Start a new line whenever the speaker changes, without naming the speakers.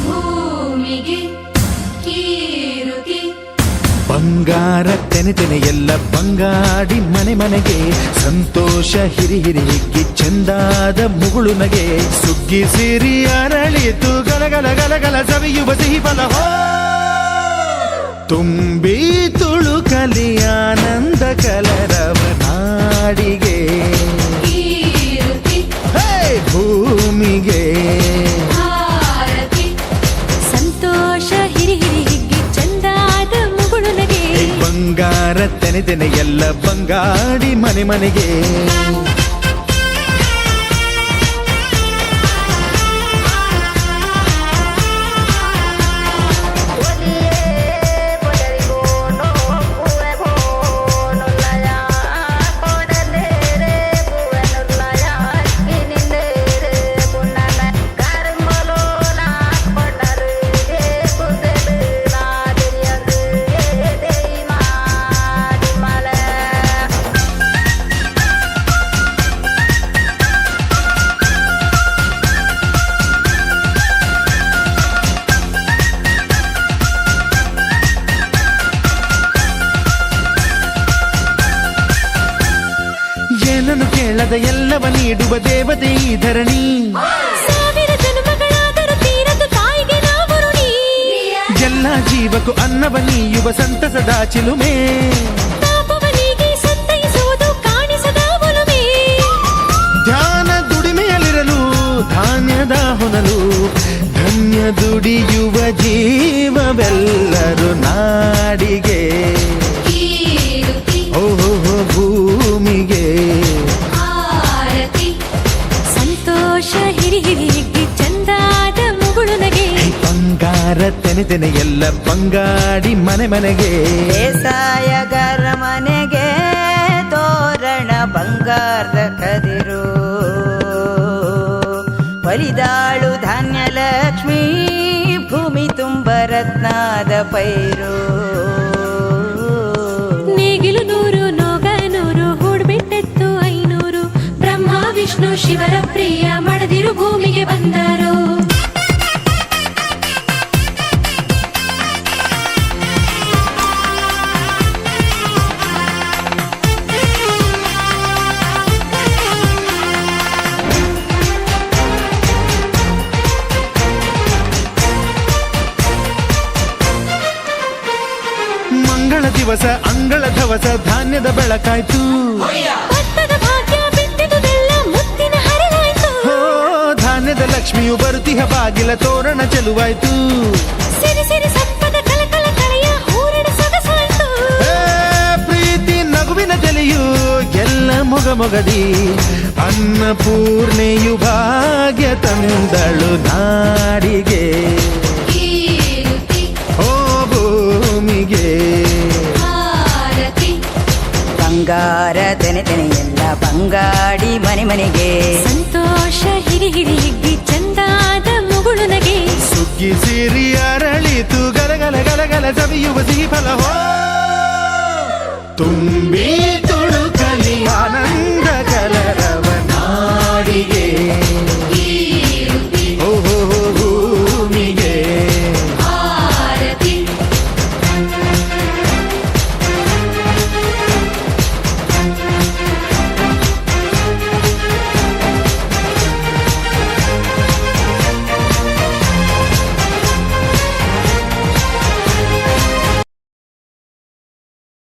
ಭೂಮಿಗೆ ಕೀರುತಿ
ಬಂಗಾರ ತೆನೆ ತೆನೆ ಎಲ್ಲ ಬಂಗಾಡಿ ಮನೆ ಮನೆಗೆ ಸಂತೋಷ ಹಿರಿ ಹಿರಿ ಹಿಗ್ಗಿ ಚೆಂದಾದ ಮುಗುಳು ನಗೆ ಸುಗ್ಗಿ ಸಿರಿ ಅರಳಿತು ಗಲಗಲ ಗಲಗಲ ಸವಿಯುವ ಸಿಹಿ ಫಲ ತುಂಬಿ ತುಳುಕಲಿ ಆನಂದ ಕಲರವ ನಾಡಿಗೆ ಭೂಮಿಗೆ
ಸಂತೋಷ ಹಿರಿ ಹಿರಿ ಹಿಗ್ಗಿ ಚಂದಾದ ಮುಗುಳು ನಗೆ
ಬಂಗಾರ ತೆನೆ ತೆನೆ ಎಲ್ಲ ಬಂಗಾಡಿ ಮನೆ ಮನೆಗೆ ಏನನ್ನು ಕೇಳದ ಎಲ್ಲವ ನೀಡುವ ದೇವತೆ ಈ ಧರಣಿ
ಸಾವಿರ ಜನ್ಮಗಳಾದರೂ ತೀರದು ತಾಯಿಗೆ ನಾವು ಋಣಿ
ಎಲ್ಲ ಜೀವಕ್ಕೂ ಅನ್ನವ ನೀಯುವ ಸಂತಸದ ಚಿಲುಮೆ
ಪಾಪವನಿಗೆ ಸಂತೈಸುವುದು ಕಾಣಿಸದ ಒಲುಮೆ
ಧ್ಯಾನ ದುಡಿಮೆಯಲ್ಲಿರಲು ಧಾನ್ಯದ ಹೊನಲು ಧನ್ಯ ದುಡಿಯುವ ಜೀವವೆಲ್ಲರೂ ನಾಡಿಗೆ ಓಹೋ ಭೂಮಿಗೆ
ಸಂತೋಷ ಹಿರಿ ಹಿರಿ ಹಿಗ್ಗಿ ಚಂದಾದ ಮುಗುಳು ನಗೆ
ಬಂಗಾರ ತೆನೆ ತೆನೆ ಎಲ್ಲ ಬಂಗಾಡಿ ಮನೆ ಮನೆಗೆ
ಬೇಸಾಯಗಾರ ಮನೆಗೆ ತೋರಣ ಬಂಗಾರದ ಕದಿರು ಬಲಿದಾಳು ಧಾನ್ಯ ಲಕ್ಷ್ಮೀ ಭೂಮಿ ತುಂಬ ರತ್ನದ ಪೈರು
ನೇಗಿಲು ನೂರು ನೋಗ ನೂರು ಹೂಡ್ಬಿಟ್ಟೆತ್ತು 500 ಬ್ರಹ್ಮ ವಿಷ್ಣು ಶಿವರ ಪ್ರಿಯ ಮಡದಿರು ಭೂಮಿಗೆ ಬಂದರು
ಮಂಗಳ ದಿವಸ ಅಂಗಳ ಧವಸ ಧಾನ್ಯದ ಬೆಳಕಾಯ್ತು
ಭತ್ತದ ಭಾಗ್ಯ ಬಿತ್ತಿದುದೆಲ್ಲ ಮುತ್ತಿನ ಹರಿವಾಯ್ತು
ಹೋ ಧಾನ್ಯದ ಲಕ್ಷ್ಮಿಯು ಬರುತಿಹ ಬಾಗಿಲ ತೋರಣ ಚೆಲುವಾಯ್ತು
ಸಿರಿ ಸಿರಿ ಸಂಪದ ಕಲಕಲ ಕಲೆಯ ಹೂರಣ ಸೊಗಸಾಯ್ತು
ಪ್ರೀತಿ ನಗುವಿನ ತೆಲೆಯು ಎಲ್ಲ ಮೊಗ ಮೊಗದಿ ಅನ್ನಪೂರ್ಣೆಯು ಭಾಗ್ಯ ತಂದಳು ನಾಡಿಗೆ ಓ ಭೂಮಿಗೆ
ಬಂಗಾರ ತೆನೆ ತೆನೆ ಎಲ್ಲ ಬಂಗಾಡಿ ಮನೆ ಮನೆಗೆ
ಸಂತೋಷ ಹಿರಿ ಹಿರಿ ಹಿಗ್ಗಿ ಚಂದಾದ ಮುಗುಳು ನಗೆ
ಸುಗ್ಗಿ ಸಿರಿ ಅರಳಿತು ಗಲಗಲ ಗಲಗಲ ಸವಿಯುವ ಸಿಹಿ ಫಲ ತುಂಬಿ